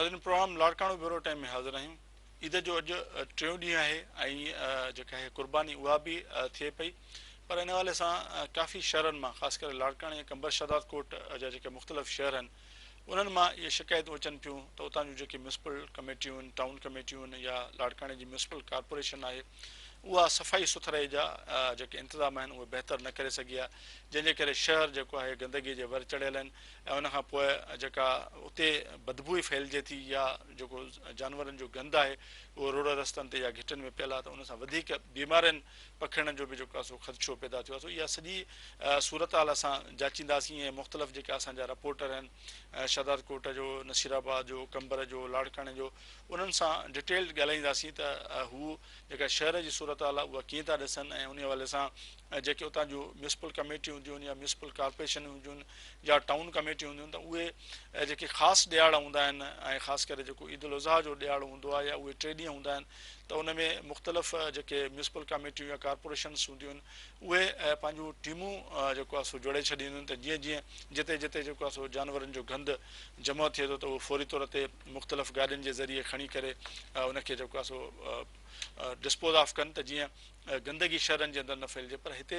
नाज़रीन programme Larkana bureau time में हाज़िर आहियूं। ईद जो अॼु टियों ॾींहुं आहे ऐं जेका आहे कुर्बानी उहा बि थिए पई, पर इन हवाले सां काफ़ी शहरनि मां ख़ासि करे लाड़काणे ऐं कंबर शहदाद कोट जा जेके मुख़्तलिफ़ शहर आहिनि उन्हनि मां इहे शिकायतूं अचनि पियूं त उतां जूं जेके म्यूनिसिपल कमेटियूं आहिनि, टाउन कमेटियूं आहिनि या लाड़काणे जी म्यूनिसिपल कॉर्पोरेशन आहे, उहा सफ़ाई सुथराई जा जेके इंतज़ाम आहिनि उहे बहितर न करे सघी आहे, जंहिंजे करे शहर जेको आहे गंदगी जे वर चढ़ियल आहिनि ऐं उनखां पोइ जेका उते बदबू ई फैलिजे थी या जेको जानवरनि जो गंद आहे उहो रोड रस्तनि ते या घिटनि में पियल आहे, त उन सां वधीक बीमारियुनि पखिड़ण जो बि जेको आहे सो ख़दशो पैदा थियो आहे। सो इहा सॼी सूरत हाल असां जाचींदासीं ऐं मुख़्तलिफ़ जेका असांजा रिपोर्टर आहिनि शहदाद कोट जो, नसीराबाद जो, कंबर जो, लाड़काणे जो, उन्हनि सां डिटेल्ड ॻाल्हाईंदासीं त हू जेका शहर जी सूरत हाल आहे उहा कीअं था ॾिसनि ऐं उन हवाले सां जेके उतां जूं म्यूनिसिपल कमेटियूं हूंदियूं आहिनि या म्यूनिसिपल कॉर्पोरेशन हूंदियूं आहिनि या टाउन कमेटियूं हूंदियूं आहिनि, त उहे जेके ख़ासि ॾियार हूंदा आहिनि ऐं ख़ासि करे जेको ईद उल अज़हा जो ॾियार हूंदो आहे या उहे 3 ॾींहं हूंदा आहिनि, त उन में मुख़्तलिफ़ जेके म्यूनिसिपल कमेटियूं या कॉर्पोरेशन्स हूंदियूं आहिनि उहे पंहिंजूं टीमूं जेको आहे सो जोड़े छॾींदियूं आहिनि, त जीअं जीअं जिते जिते जेको आहे सो जानवरनि जो गंद जमा थिए थो त उहो फौरी तौर ते मुख़्तलिफ़ गाॾियुनि जे ज़रिए खणी करे उनखे जेको आहे सो डिस्पोज ऑफ कनि, त जीअं गंदगी शहरनि जे अंदरि न फैलिजे। पर हिते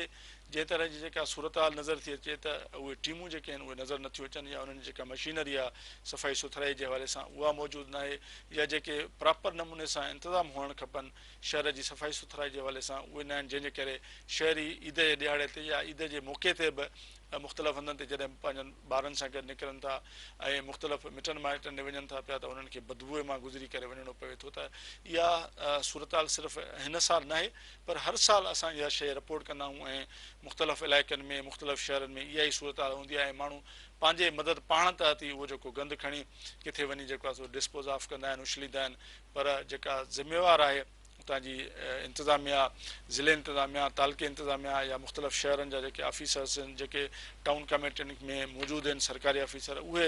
जंहिं तरह जी जेका सूरत हाल नज़र थी अचे त उहे टीमूं जेके आहिनि उहे नज़र नथियूं अचनि या उन्हनि जेका मशीनरी आहे सफ़ाई सुथराई जे हवाले सां उहा मौजूदु न आहे या जेके प्रॉपर नमूने सां इंतज़ाम हुअणु खपनि शहर जी सफ़ाई सुथराई जे हवाले सां उहे न आहिनि, जंहिंजे करे शहरी ईद जे ॾियारे ते या ईद जे मौक़े ते बि मुख़्तलिफ़ हंधनि ते जॾहिं पंहिंजनि ॿारनि सां गॾु निकिरनि था ऐं मुख़्तलिफ़ मिटनि माइटनि ॾे वञनि था पिया त उन्हनि खे बदबूअ मां गुज़री करे वञिणो पवे थो। त इहा सूरत हाल सिर्फ़ु हिन साल न आहे पर हर साल असां इहा शइ रिपोर्ट कंदा आहियूं ऐं मुख़्तलिफ़ इलाइक़नि में मुख़्तलिफ़ शहरनि में इहा ई सूरत हाल हूंदी आहे ऐं माण्हू पंहिंजे मदद पाण त अती उहो जेको गंद खणी किथे वञी जेको आहे सो डिस्पोज ऑफ कंदा आहिनि, उछलींदा आहिनि, पर जेका ज़िम्मेवार आहे उतां जी इंतिज़ामिया, ज़िले इंतिज़ामिया, तालके इंतिज़ामिया या मुख़्तलिफ़ शहरनि जा जेके ऑफिसर्स आहिनि, जेके टाउन कमेटियुनि में मौजूदु आहिनि सरकारी ऑफिसर, उहे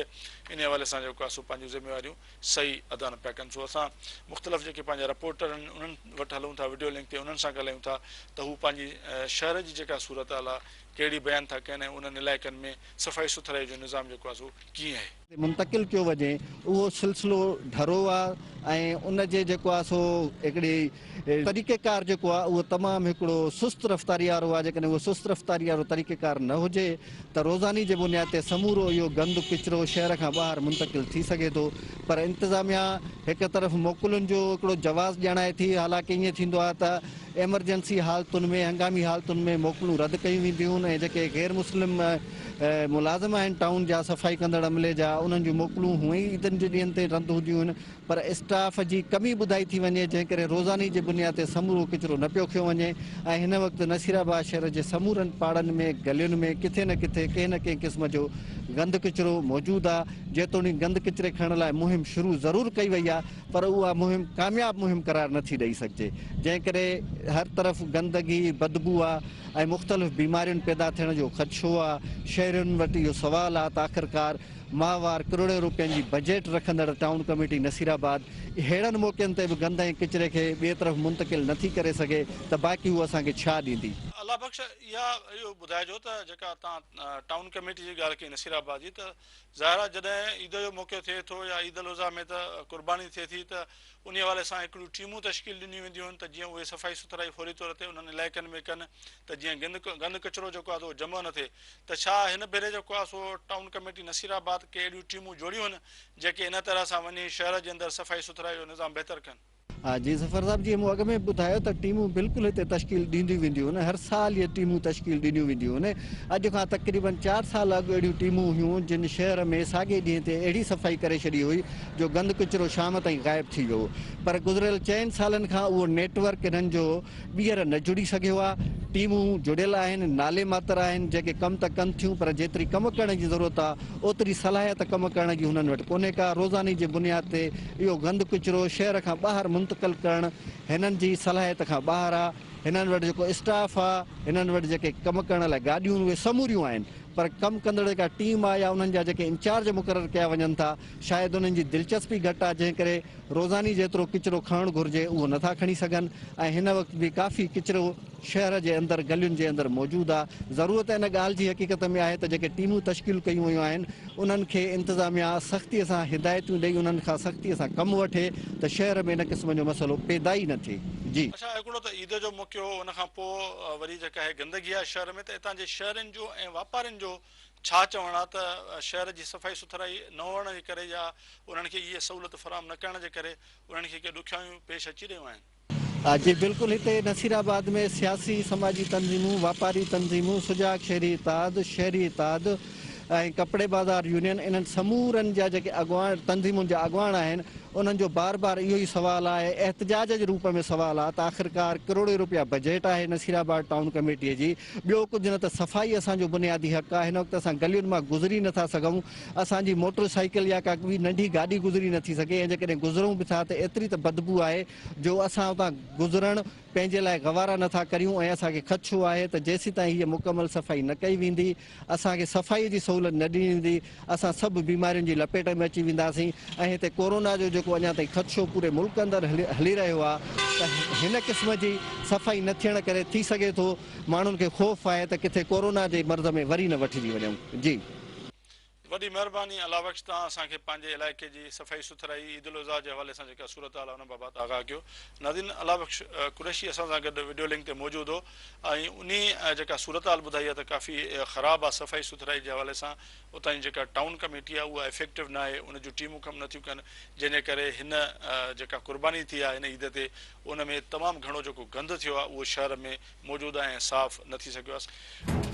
इन हवाले सां जेको आहे सो पंहिंजूं ज़िम्मेवारियूं सही अदा न पिया कनि। सो असां मुख़्तलिफ़ जेके पंहिंजा रिपोर्टर आहिनि उन्हनि वटि हलूं था, वीडियो लिंक ते उन्हनि सां ॻाल्हायूं था त हू पंहिंजी शहर जी जेका सूरत हाल आहे कहिड़ी बयानु था कनि ऐं उन्हनि इलाइक़नि में सफ़ाई सुथराई जो निज़ाम जेको आहे सो कीअं आहे। मुंतकिल कयो वञे उहो सिलसिलो ढरो आहे ऐं उनजे जेको आहे सो हिकिड़ी तरीक़ेकार जेको आहे उहो तमामु हिकिड़ो सुस्त रफ़्तारी वारो आहे। जेकॾहिं उहो सुस्त रफ़्तारी वारो तरीक़ेकार न हुजे त रोज़ानी जे बुनियाद ते समूरो इहो गंद किचिरो शहर खां ॿाहिरि मुंतकिल थी सघे थो, पर इंतिज़ामिया हिकु तरफ़ मोकलुनि जो हिकिड़ो जवाज़ ॼाणाए थी। हालांकि ईअं थींदो आहे त एमरजेंसी हालतुनि में, हंगामी हालतुनि में मोकलूं रद्द कयूं वेंदियूं आहिनि ऐं जेके गैर मुस्लिम मुलाज़िम आहिनि टाउन जा सफ़ाई कंदड़ अमले जा उन्हनि जूं मोकलूं हूअं ई ईदनि जे ॾींहंनि ते रद्द हूंदियूं आहिनि, पर स्टाफ जी कमी ॿुधाई थी वञे जंहिं करे रोज़ानी जे बुनियाद ते समूरो किचिरो न पियो खियो वञे ऐं हिन वक़्तु नसीराबाद शहर जे समूरनि पाड़नि में गलियुनि में किथे न किथे कंहिं न कंहिं क़िस्म जो गंद किचिरो मौजूदु आहे। जेतोणीकि गंद किचिरे खणण लाइ मुहिम शुरू ज़रूरु कई वई आहे पर उहा मुहिम कामयाबु मुहिम करार नथी ॾेई सघिजे, जंहिं करे हर तरफ़ गंदगी बदबू आहे ऐं मुख़्तलिफ़ बीमारियुनि पैदा थियण जो ख़दशो आहे। शहरियुनि वटि इहो सुवालु आहे त आख़िरकार माहवार करोड़े रुपयनि जी बजट रखंदड़ टाउन कमेटी नसीराबाद अहिड़नि मौक़नि ते बि गंद ऐं किचिरे खे ॿिए तरफ़ मुंतकिल नथी करे सघे त बाक़ी उहा असांखे छा ॾींदी। अलाह बख़्श इहो ॿुधाइजो त जेका तव्हां टाउन कमेटी जी ॻाल्हि कई नसीराबाद जी, त ज़ाहिर आहे जॾहिं ईद जो मौक़ो थिए थो या ईद उल अज़हा में त क़ुर्बानी थिए थी त उन हवाले सां हिकिड़ियूं टीमूं तश्कील ॾिनियूं वेंदियूं आहिनि त जीअं उहे सफ़ाई सुथराई फौरी तौर ते उन्हनि इलाइक़नि में कनि त जीअं गंद किचिरो जेको आहे सो जमा न थिए। त छा हिन भेरे जेको आहे सो टाउन कमेटी नसीराबाद के अहिड़ियूं टीमूं जोड़ियूं आहिनि जेके इन तरह सां वञी शहर जे अंदरि सफ़ाई सुथराई जो निज़ाम बहितर कनि? हा जी ज़फ़र साहिब, जीअं मूं अॻु में ॿुधायो त टीमूं बिल्कुलु हिते तश्कील ॾींदियूं वेंदियूं आहिनि, हर साल इहे टीमूं तश्कील ॾिनियूं वेंदियूं आहिनि। अॼु खां तक़रीबन 4 साल अॻु अहिड़ियूं टीमूं हुयूं जिन शहर में साॻे ॾींहं ते अहिड़ी सफ़ाई करे छॾी हुई जो गंद किचिरो शाम ताईं ग़ाइबु थी वियो, पर गुज़िरियल 4 सालनि खां उहो नेटवर्क इन्हनि जो ॿीहर न जुड़ी सघियो आहे। टीमूं जुड़ियल आहिनि, नाले मात्र आहिनि, जेके कमु त कनि थियूं पर जेतिरी कमु करण जी ज़रूरत आहे ओतिरी सलाहियत कमु करण जी हुननि वटि कोन्हे का। रोज़ानी जे बुनियाद ते इहो गंद किचिरो शहर खां ॿाहिरि मुंतकिल करणु हिननि जी सलाहियत खां ॿाहिरि आहे। हिननि वटि जेको स्टाफ आहे, हिननि वटि जेके कमु करण लाइ गाॾियूं उहे समूरियूं आहिनि, पर कमु कंदड़ जेका टीम आहे या उन्हनि जा जेके इंचार्ज मुक़ररु कया वञनि था, शायदि उन्हनि जी दिलचस्पी घटि आहे, जंहिं करे रोज़ानी जेतिरो किचिरो खणणु घुरिजे उहो नथा खणी सघनि। ऐं हिन वक़्तु बि काफ़ी किचिरो शहर जे अंदरि गलियुनि जे अंदरि मौजूदु आहे। ज़रूरत हिन ॻाल्हि जी हक़ीक़त में आहे त जेके टीमूं तश्कील कयूं वयूं आहिनि उन्हनि खे इंतिज़ामिया सख़्तीअ सां हिदायतूं ॾेई उन्हनि खां सख़्तीअ सां कमु वठे त शहर में इन क़िस्म जो मसइलो पैदा ई न थिए। जी अच्छा, हिकिड़ो त ईद जो मौक़ो हो, उन खां पोइ वरी जेका आहे गंदगी आहे शहर में, त हितां जे शहरनि जो ऐं वापारियुनि जो छा चवणु आहे त शहर जी सफ़ाई सुथराई न हुअण जे करे या उन्हनि खे इहे सहूलियत फराहम न करण जे करे उन्हनि खे के ॾुखियाइयूं पेश अची रहियूं आहिनि? जी बिल्कुलु, हिते नसीराबाद में सियासी समाजी तंज़ीमूं, वापारी तंज़ीमूं, सुजाग शहरी इत्तेहाद, शहरी इत्तेहाद ऐं कपिड़े बाज़ार यूनियन, इन्हनि समूरनि जा जेके अॻुवान तंज़ीमुनि जा अॻुवान आहिनि उन्हनि जो बार बार इहो ई सुवालु आहे, एहतिजाज जे रूप में सुवालु आहे त आख़िरकार करोड़े रुपया बजट आहे नसीराबाद टाउन कमेटीअ जी, ॿियो कुझु न त सफ़ाई असांजो बुनियादी हक़ आहे। हिन वक़्तु असां गलियुनि मां गुज़री नथा सघूं, असांजी मोटर साइकिल या का बि नंढी गाॾी गुज़री नथी सघे, ऐं जेकॾहिं गुज़रूं बि था त एतिरी त बदबू आहे जो असां उतां गुज़रणु पंहिंजे लाइ गवारा नथा करियूं। ऐं असांखे ख़दशो आहे त जेसीं ताईं हीअ मुकमल सफ़ाई न कई वेंदी, असांखे सफ़ाई जी सहूलियत न ॾिनी वेंदी, असां सभु बीमारियुनि जी लपेट में अची वेंदासीं। ऐं हिते कोरोना जो जेको अञा ताईं ख़दशो पूरे मुल्क अंदरि हली रहियो आहे, त हिन क़िस्म जी सफ़ाई न थियण करे थी सघे थो माण्हुनि खे ख़ौफ़ आहे त किथे कोरोना जे मर्ज़ में वरी न वठिजी वञूं। जी वॾी महिरबानी अला बख़्श, तव्हां असांखे पंहिंजे इलाइक़े जी सफ़ाई सुथराई ईद उल अज़हा जे हवाले सां जेका सूरत हाल आहे उन बाबति आगाह कयो। नाज़रीन, अला बख़्श कुरैशी असां सां गॾु वीडियो लिंक ते मौजूदु हो ऐं उन जेका सूरत हाल ॿुधाई आहे त काफ़ी ख़राबु आहे सफ़ाई सुथराई जे हवाले सां। उतां जी जेका टाउन कमेटी आहे उहा इफेक्टिव न आहे, उन जूं टीमूं कमु नथियूं कनि, जंहिंजे करे हिन जेका क़ुर्बानी थी आहे हिन ईद ते उन में तमामु घणो जेको गंदु थियो आहे उहो शहर में मौजूदु आहे ऐं साफ़ु न थी सघियो आहे।